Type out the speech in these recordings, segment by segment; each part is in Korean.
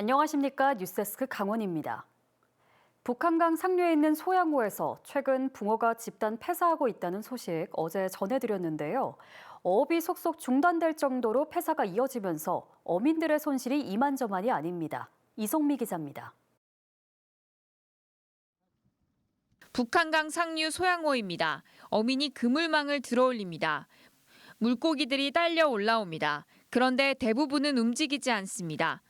안녕하십니까. 뉴스데스크 강원입니다. 북한강 상류에 있는 소양호에서 최근 붕어가 집단 폐사하고 있다는 소식 어제 전해드렸는데요. 어업이 속속 중단될 정도로 폐사가 이어지면서 어민들의 손실이 이만저만이 아닙니다. 이성미 기자입니다. 북한강 상류 소양호입니다. 어민이 그물망을 들어올립니다. 물고기들이 딸려 올라옵니다. 그런데 대부분은 움직이지 않습니다.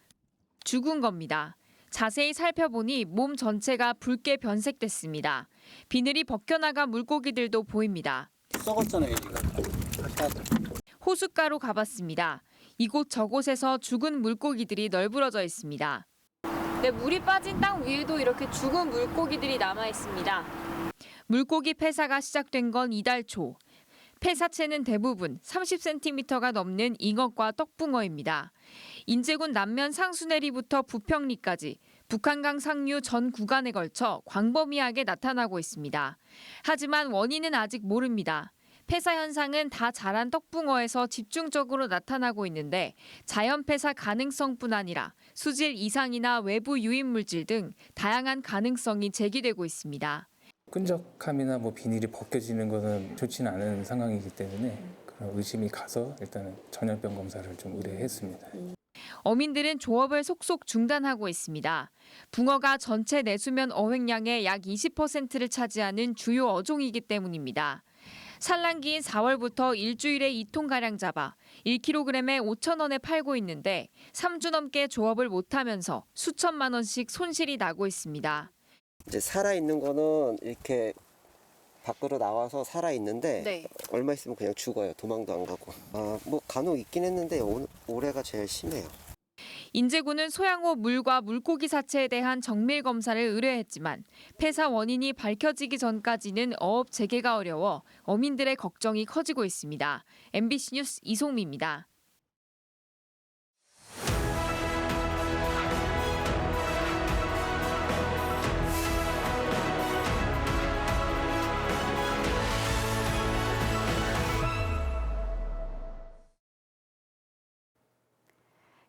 죽은 겁니다. 자세히 살펴보니 몸 전체가 붉게 변색됐습니다. 비늘이 벗겨나간 물고기들도 보입니다. 썩었잖아요, 이거. 호숫가로 가봤습니다. 이곳 저곳에서 죽은 물고기들이 널브러져 있습니다. 물이 빠진 땅 위에도 이렇게 죽은 물고기들이 남아 있습니다. 물고기 폐사가 시작된 건 이달 초. 폐사체는 대부분 30cm가 넘는 잉어과 떡붕어입니다. 인제군 남면 상수내리부터 부평리까지 북한강 상류 전 구간에 걸쳐 광범위하게 나타나고 있습니다. 하지만 원인은 아직 모릅니다. 폐사 현상은 다 자란 떡붕어에서 집중적으로 나타나고 있는데 자연 폐사 가능성뿐 아니라 수질 이상이나 외부 유인 물질 등 다양한 가능성이 제기되고 있습니다. 끈적함이나 비닐이 벗겨지는 것은 좋지는 않은 상황이기 때문에 그런 의심이 가서 일단은 전염병 검사를 좀 의뢰했습니다. 어민들은 조업을 속속 중단하고 있습니다. 붕어가 전체 내수면 어획량의 약 20%를 차지하는 주요 어종이기 때문입니다. 산란기인 4월부터 일주일에 2톤가량 잡아 1kg에 5,000원에 팔고 있는데 3주 넘게 조업을 못하면서 수천만 원씩 손실이 나고 있습니다. 이제 살아있는 거는 이렇게 밖으로 나와서 살아있는데 얼마 있으면 그냥 죽어요. 도망도 안 가고. 간혹 있긴 했는데 올해가 제일 심해요. 인제군은 소양호 물과 물고기 사체에 대한 정밀 검사를 의뢰했지만 폐사 원인이 밝혀지기 전까지는 어업 재개가 어려워 어민들의 걱정이 커지고 있습니다. MBC 뉴스 이송미입니다.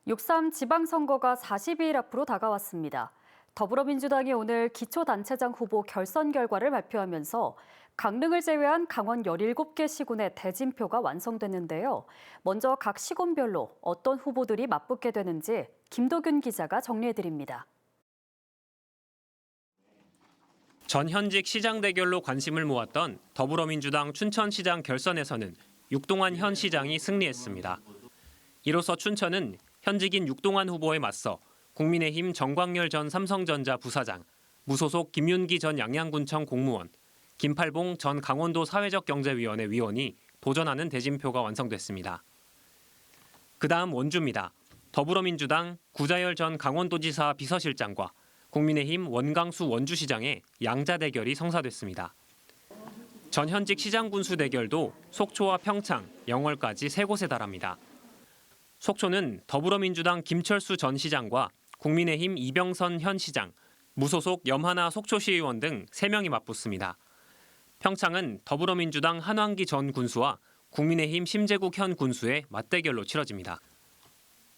(6.3) 지방선거가 42일 앞으로 다가왔습니다. 더불어민주당이 오늘 기초단체장 후보 결선 결과를 발표하면서 강릉을 제외한 강원 17개 시군의 대진표가 완성됐는데요. 먼저 각 시군별로 어떤 후보들이 맞붙게 되는지 김도균 기자가 정리해드립니다. 전현직 시장 대결로 관심을 모았던 더불어민주당 춘천시장 결선에서는 육동환 현 시장이 승리했습니다. 이로써 춘천은 현직인 육동환 후보에 맞서 국민의힘 정광열 전 삼성전자 부사장, 무소속 김윤기 전 양양군청 공무원, 김팔봉 전 강원도 사회적경제위원회 위원이 도전하는 대진표가 완성됐습니다. 그다음 원주입니다. 더불어민주당 구자열 전 강원도지사 비서실장과 국민의힘 원강수 원주시장의 양자 대결이 성사됐습니다. 전현직 시장 군수 대결도 속초와 평창, 영월까지 3곳에 달합니다. 속초는 더불어민주당 김철수 전 시장과 국민의힘 이병선 현 시장, 무소속 염하나 속초시의원 등 3명이 맞붙습니다. 평창은 더불어민주당 한왕기 전 군수와 국민의힘 심재국 현 군수의 맞대결로 치러집니다.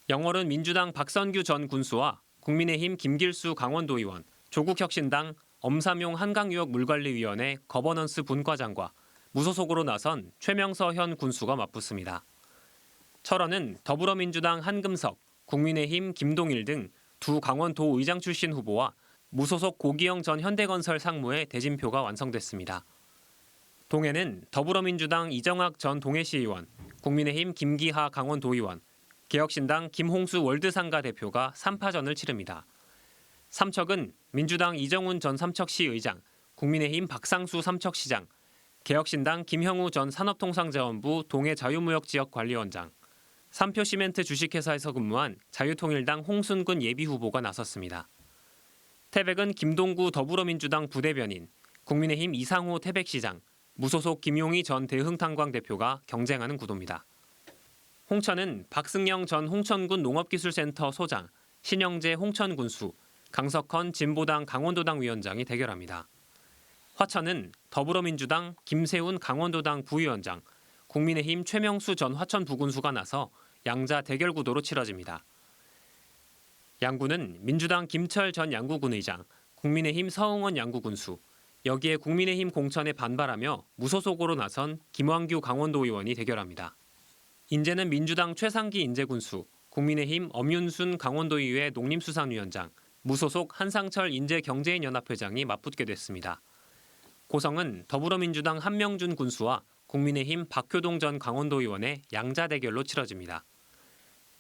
영월은 민주당 박선규 전 군수와 국민의힘 김길수 강원도의원, 조국혁신당 엄삼용 한강유역 물관리위원회 거버넌스 분과장과 무소속으로 나선 최명서 현 군수가 맞붙습니다. 철원은 더불어민주당 한금석, 국민의힘 김동일 등 두 강원도 의장 출신 후보와 무소속 고기영 전 현대건설 상무의 대진표가 완성됐습니다. 동해는 더불어민주당 이정학 전 동해시의원, 국민의힘 김기하 강원도의원, 개혁신당 김홍수 월드상가 대표가 3파전을 치릅니다. 삼척은 민주당 이정훈 전 삼척시 의장, 국민의힘 박상수 삼척시장, 개혁신당 김형우 전 산업통상자원부 동해자유무역지역관리원장, 삼표시멘트 주식회사에서 근무한 자유통일당 홍순근 예비후보가 나섰습니다. 태백은 김동구 더불어민주당 부대변인, 국민의힘 이상호 태백시장, 무소속 김용희 전 대흥탄광 대표가 경쟁하는 구도입니다. 홍천은 박승영 전 홍천군 농업기술센터 소장, 신영재 홍천군수, 강석헌 진보당 강원도당 위원장이 대결합니다. 화천은 더불어민주당 김세훈 강원도당 부위원장, 국민의힘 최명수 전 화천 부군수가 나서 양자 대결 구도로 치러집니다. 양구는 민주당 김철 전 양구군 의장, 국민의힘 서응원 양구 군수, 여기에 국민의힘 공천에 반발하며 무소속으로 나선 김왕규 강원도 의원이 대결합니다. 인재는 민주당 최상기 인재군수, 국민의힘 엄윤순 강원도의회 농림수산위원장, 무소속 한상철 인재경제인연합회장이 맞붙게 됐습니다. 고성은 더불어민주당 한명준 군수와 국민의힘 박효동 전 강원도의원의 양자 대결로 치러집니다.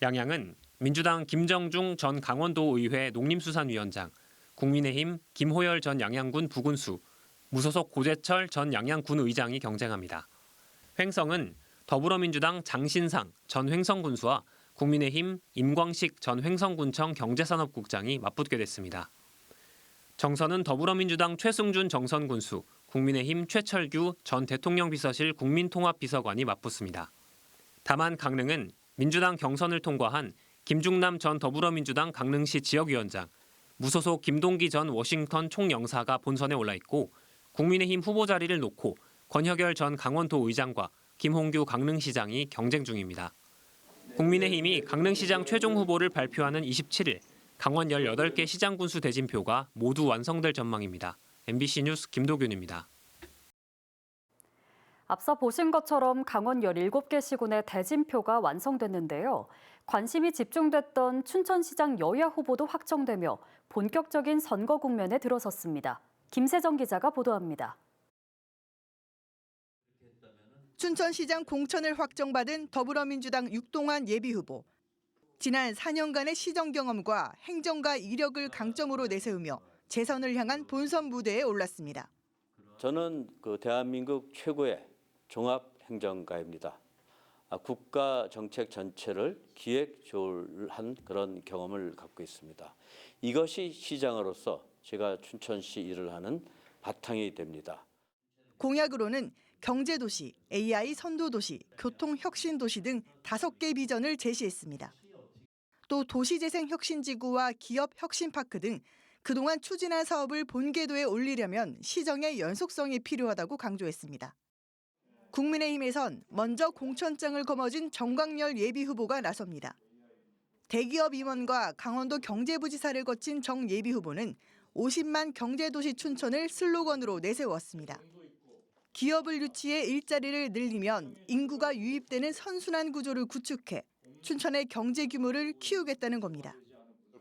양양은 민주당 김정중 전 강원도의회 농림수산위원장, 국민의힘 김호열 전 양양군 부군수, 무소속 고재철 전 양양군 의장이 경쟁합니다. 횡성은 더불어민주당 장신상 전 횡성군수와 국민의힘 임광식 전 횡성군청 경제산업국장이 맞붙게 됐습니다. 정선은 더불어민주당 최승준 정선군수, 국민의힘 최철규 전 대통령비서실 국민통합비서관이 맞붙습니다. 다만 강릉은 민주당 경선을 통과한 김중남 전 더불어민주당 강릉시 지역위원장, 무소속 김동기 전 워싱턴 총영사가 본선에 올라 있고 국민의힘 후보 자리를 놓고 권혁열 전 강원도 의장과 김홍규 강릉시장이 경쟁 중입니다. 국민의힘이 강릉시장 최종 후보를 발표하는 27일 강원 18개 시장 군수 대진표가 모두 완성될 전망입니다. MBC 뉴스 김도균입니다. 앞서 보신 것처럼 강원 17개 시군의 대진표가 완성됐는데요. 관심이 집중됐던 춘천시장 여야 후보도 확정되며 본격적인 선거 국면에 들어섰습니다. 김세정 기자가 보도합니다. 춘천시장 공천을 확정받은 더불어민주당 육동환 예비후보. 지난 4년간의 시정 경험과 행정가 이력을 강점으로 내세우며 재선을 향한 본선 무대에 올랐습니다. 저는 대한민국 최고의 종합행정가입니다. 국가 정책 전체를 기획 조율한 그런 경험을 갖고 있습니다. 이것이 시장으로서 제가 춘천시 일을 하는 바탕이 됩니다. 공약으로는 경제도시, AI 선도도시, 교통혁신도시 등 5개 비전을 제시했습니다. 또 도시재생혁신지구와 기업혁신파크 등 그동안 추진한 사업을 본궤도에 올리려면 시정의 연속성이 필요하다고 강조했습니다. 국민의힘에선 먼저 공천장을 거머쥔 정광열 예비후보가 나섭니다. 대기업 임원과 강원도 경제부지사를 거친 정 예비후보는 50만 경제도시 춘천을 슬로건으로 내세웠습니다. 기업을 유치해 일자리를 늘리면 인구가 유입되는 선순환 구조를 구축해 춘천의 경제 규모를 키우겠다는 겁니다.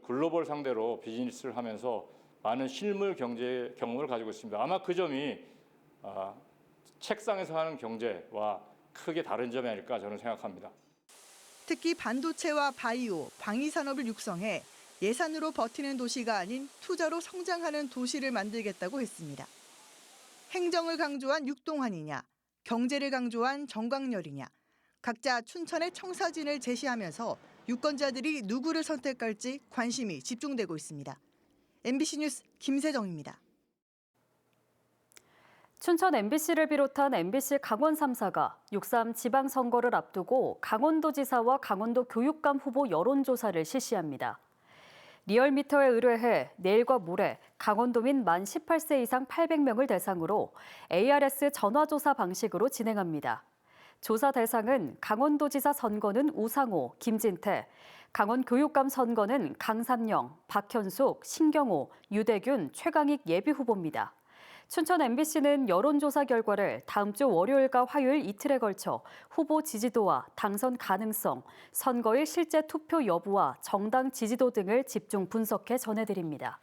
글로벌 상대로 비즈니스를 하면서 많은 실물 경제 경험을 가지고 있습니다. 아마 그 점이 책상에서 하는 경제와 크게 다른 점이 아닐까 저는 생각합니다. 특히 반도체와 바이오, 방위산업을 육성해 예산으로 버티는 도시가 아닌 투자로 성장하는 도시를 만들겠다고 했습니다. 행정을 강조한 육동환이냐, 경제를 강조한 정광열이냐, 각자 춘천의 청사진을 제시하면서 유권자들이 누구를 선택할지 관심이 집중되고 있습니다. MBC 뉴스 김세정입니다. 춘천 MBC를 비롯한 MBC 강원 3사가 6.3 지방선거를 앞두고 강원도지사와 강원도 교육감 후보 여론조사를 실시합니다. 리얼미터에 의뢰해 내일과 모레 강원도민 만 18세 이상 800명을 대상으로 ARS 전화조사 방식으로 진행합니다. 조사 대상은 강원도지사 선거는 우상호, 김진태, 강원교육감 선거는 강삼영, 박현숙, 신경호, 유대균, 최강익 예비후보입니다. 춘천 MBC는 여론조사 결과를 다음 주 월요일과 화요일 이틀에 걸쳐 후보 지지도와 당선 가능성, 선거일 실제 투표 여부와 정당 지지도 등을 집중 분석해 전해드립니다.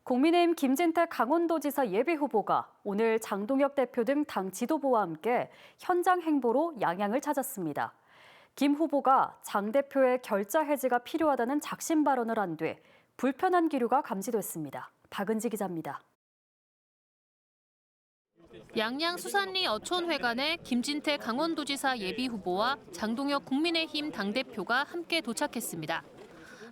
국민의힘 김진태 강원도지사 예비후보가 오늘 장동혁 대표 등 당 지도부와 함께 현장 행보로 양양을 찾았습니다. 김 후보가 장 대표의 결자 해지가 필요하다는 작심 발언을 한 뒤 불편한 기류가 감지됐습니다. 박은지 기자입니다. 양양 수산리 어촌회관에 김진태 강원도지사 예비후보와 장동혁 국민의힘 당대표가 함께 도착했습니다.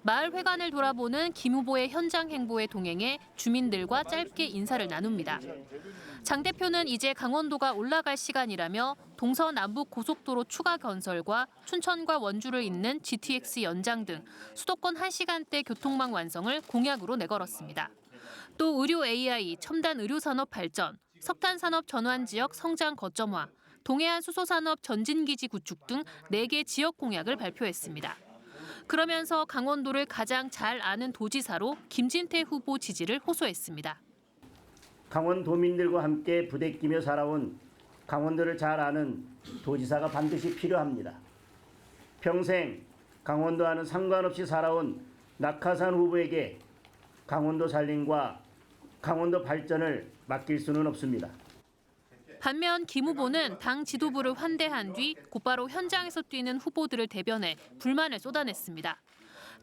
마을 회관을 돌아보는 김 후보의 현장 행보에 동행해 주민들과 짧게 인사를 나눕니다. 장 대표는 이제 강원도가 올라갈 시간이라며 동서남북 고속도로 추가 건설과 춘천과 원주를 잇는 GTX 연장 등 수도권 1시간대 교통망 완성을 공약으로 내걸었습니다. 또 의료 AI, 첨단 의료산업 발전, 석탄산업 전환 지역 성장 거점화, 동해안 수소산업 전진기지 구축 등 4개 지역 공약을 발표했습니다. 그러면서 강원도를 가장 잘 아는 도지사로 김진태 후보 지지를 호소했습니다. 강원도민들과 함께 부대끼며 살아온 강원도를 잘 아는 도지사가 반드시 필요합니다. 평생 강원도와는 상관없이 살아온 낙하산 후보에게 강원도 살림과 강원도 발전을 맡길 수는 없습니다. 반면 김 후보는 당 지도부를 환대한 뒤 곧바로 현장에서 뛰는 후보들을 대변해 불만을 쏟아냈습니다.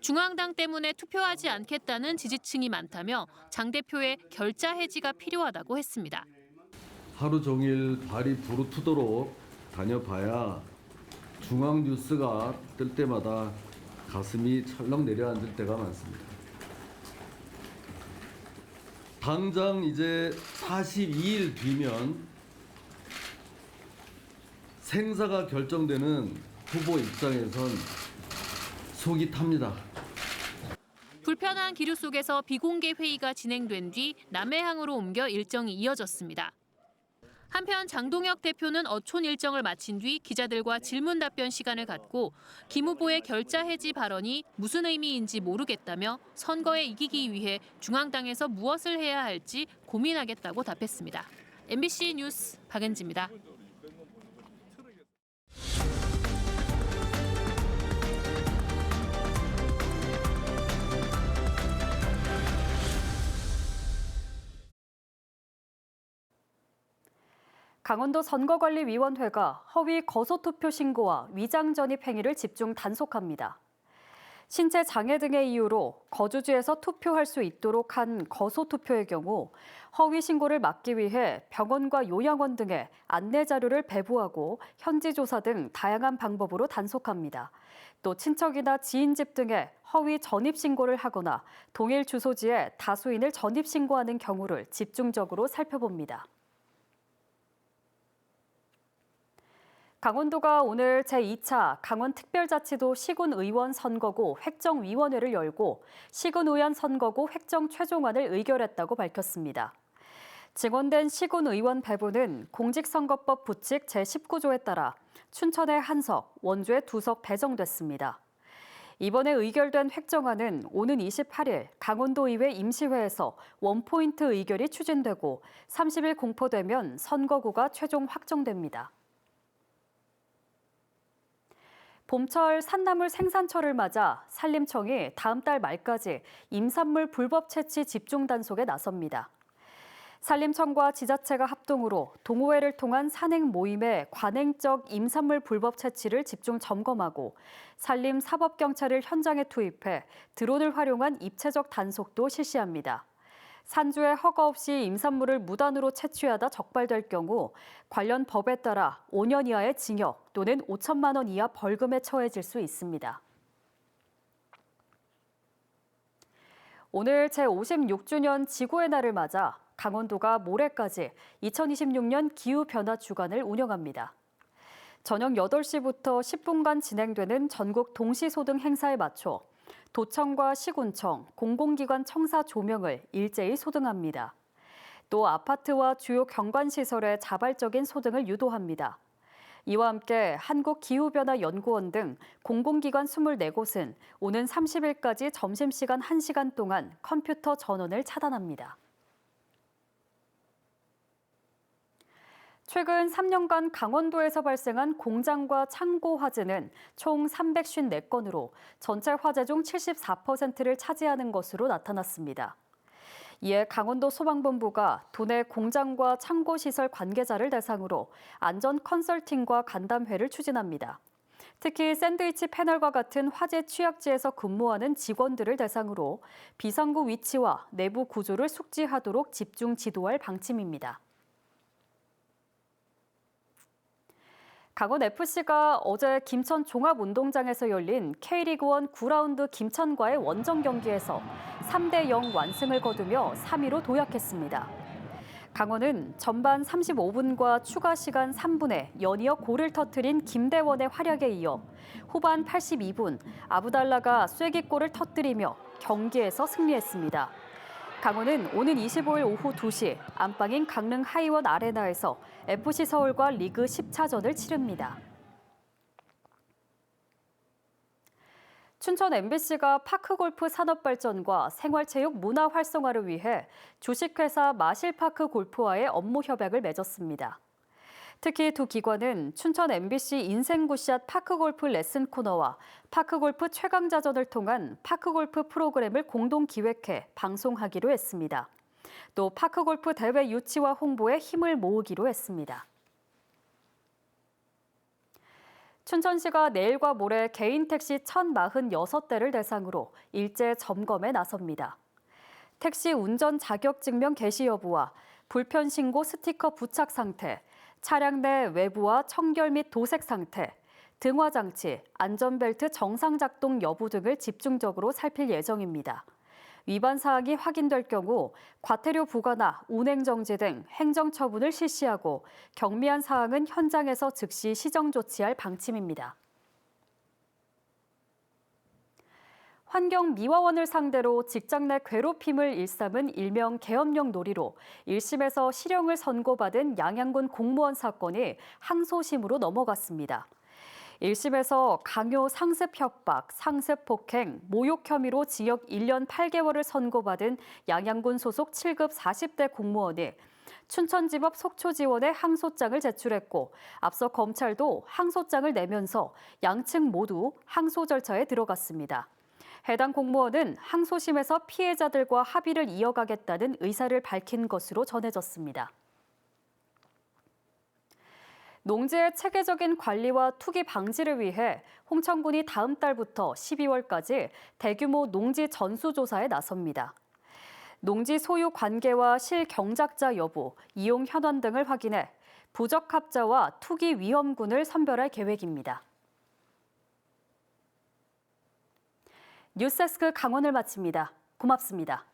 중앙당 때문에 투표하지 않겠다는 지지층이 많다며 장 대표의 결자 해지가 필요하다고 했습니다. 하루 종일 발이 부르트도록 다녀봐야 중앙 뉴스가 뜰 때마다 가슴이 철렁 내려앉을 때가 많습니다. 당장 이제 42일 뒤면 생사가 결정되는 후보 입장에선 속이 탑니다. 불편한 기류 속에서 비공개 회의가 진행된 뒤 남해항으로 옮겨 일정이 이어졌습니다. 한편 장동혁 대표는 어촌 일정을 마친 뒤 기자들과 질문 답변 시간을 갖고 김 후보의 결자 해지 발언이 무슨 의미인지 모르겠다며 선거에 이기기 위해 중앙당에서 무엇을 해야 할지 고민하겠다고 답했습니다. MBC 뉴스 박은지입니다. 강원도 선거관리위원회가 허위 거소투표 신고와 위장 전입 행위를 집중 단속합니다. 신체 장애 등의 이유로 거주지에서 투표할 수 있도록 한 거소투표의 경우 허위 신고를 막기 위해 병원과 요양원 등에 안내 자료를 배부하고 현지 조사 등 다양한 방법으로 단속합니다. 또 친척이나 지인 집 등에 허위 전입 신고를 하거나 동일 주소지에 다수인을 전입 신고하는 경우를 집중적으로 살펴봅니다. 강원도가 오늘 제2차 강원특별자치도 시군의원 선거구 획정위원회를 열고 시군의원 선거구 획정 최종안을 의결했다고 밝혔습니다. 증원된 시군의원 배분은 공직선거법 부칙 제19조에 따라 춘천에 1석, 원주에 2석 배정됐습니다. 이번에 의결된 획정안은 오는 28일 강원도의회 임시회에서 원포인트 의결이 추진되고 30일 공포되면 선거구가 최종 확정됩니다. 봄철 산나물 생산철을 맞아 산림청이 다음 달 말까지 임산물 불법 채취 집중 단속에 나섭니다. 산림청과 지자체가 합동으로 동호회를 통한 산행 모임의 관행적 임산물 불법 채취를 집중 점검하고 산림사법경찰을 현장에 투입해 드론을 활용한 입체적 단속도 실시합니다. 산주에 허가 없이 임산물을 무단으로 채취하다 적발될 경우 관련 법에 따라 5년 이하의 징역 또는 5천만 원 이하 벌금에 처해질 수 있습니다. 오늘 제56주년 지구의 날을 맞아 강원도가 모레까지 2026년 기후변화 주간을 운영합니다. 저녁 8시부터 10분간 진행되는 전국 동시소등 행사에 맞춰 도청과 시군청, 공공기관 청사 조명을 일제히 소등합니다. 또 아파트와 주요 경관시설의 자발적인 소등을 유도합니다. 이와 함께 한국기후변화연구원 등 공공기관 24곳은 오는 30일까지 점심시간 1시간 동안 컴퓨터 전원을 차단합니다. 최근 3년간 강원도에서 발생한 공장과 창고 화재는 총 354건으로 전체 화재 중 74%를 차지하는 것으로 나타났습니다. 이에 강원도 소방본부가 도내 공장과 창고 시설 관계자를 대상으로 안전 컨설팅과 간담회를 추진합니다. 특히 샌드위치 패널과 같은 화재 취약지에서 근무하는 직원들을 대상으로 비상구 위치와 내부 구조를 숙지하도록 집중 지도할 방침입니다. 강원FC가 어제 김천 종합운동장에서 열린 K리그1 9라운드 김천과의 원정 경기에서 3대0 완승을 거두며 3위로 도약했습니다. 강원은 전반 35분과 추가 시간 3분에 연이어 골을 터뜨린 김대원의 활약에 이어 후반 82분 아부달라가 쐐기골을 터뜨리며 경기에서 승리했습니다. 강원은 오는 25일 오후 2시 안방인 강릉 하이원 아레나에서 FC 서울과 리그 10차전을 치릅니다. 춘천 MBC가 파크골프 산업 발전과 생활체육 문화 활성화를 위해 주식회사 마실파크 골프와의 업무 협약을 맺었습니다. 특히 두 기관은 춘천 MBC 인생굿샷 파크골프 레슨 코너와 파크골프 최강자전을 통한 파크골프 프로그램을 공동 기획해 방송하기로 했습니다. 또 파크골프 대회 유치와 홍보에 힘을 모으기로 했습니다. 춘천시가 내일과 모레 개인 택시 1,046대를 대상으로 일제 점검에 나섭니다. 택시 운전 자격 증명 개시 여부와 불편 신고 스티커 부착 상태, 차량 내 외부와 청결 및 도색 상태, 등화 장치, 안전벨트 정상 작동 여부 등을 집중적으로 살필 예정입니다. 위반 사항이 확인될 경우 과태료 부과나 운행 정지 등 행정 처분을 실시하고 경미한 사항은 현장에서 즉시 시정 조치할 방침입니다. 환경미화원을 상대로 직장 내 괴롭힘을 일삼은 일명 계엄령 놀이로 1심에서 실형을 선고받은 양양군 공무원 사건이 항소심으로 넘어갔습니다. 1심에서 강요 상습 협박, 상습 폭행, 모욕 혐의로 징역 1년 8개월을 선고받은 양양군 소속 7급 40대 공무원이 춘천지법 속초지원에 항소장을 제출했고 앞서 검찰도 항소장을 내면서 양측 모두 항소 절차에 들어갔습니다. 해당 공무원은 항소심에서 피해자들과 합의를 이어가겠다는 의사를 밝힌 것으로 전해졌습니다. 농지의 체계적인 관리와 투기 방지를 위해 홍천군이 다음 달부터 12월까지 대규모 농지 전수조사에 나섭니다. 농지 소유 관계와 실경작자 여부, 이용 현황 등을 확인해 부적합자와 투기 위험군을 선별할 계획입니다. 뉴스데스크 강원을 마칩니다. 고맙습니다.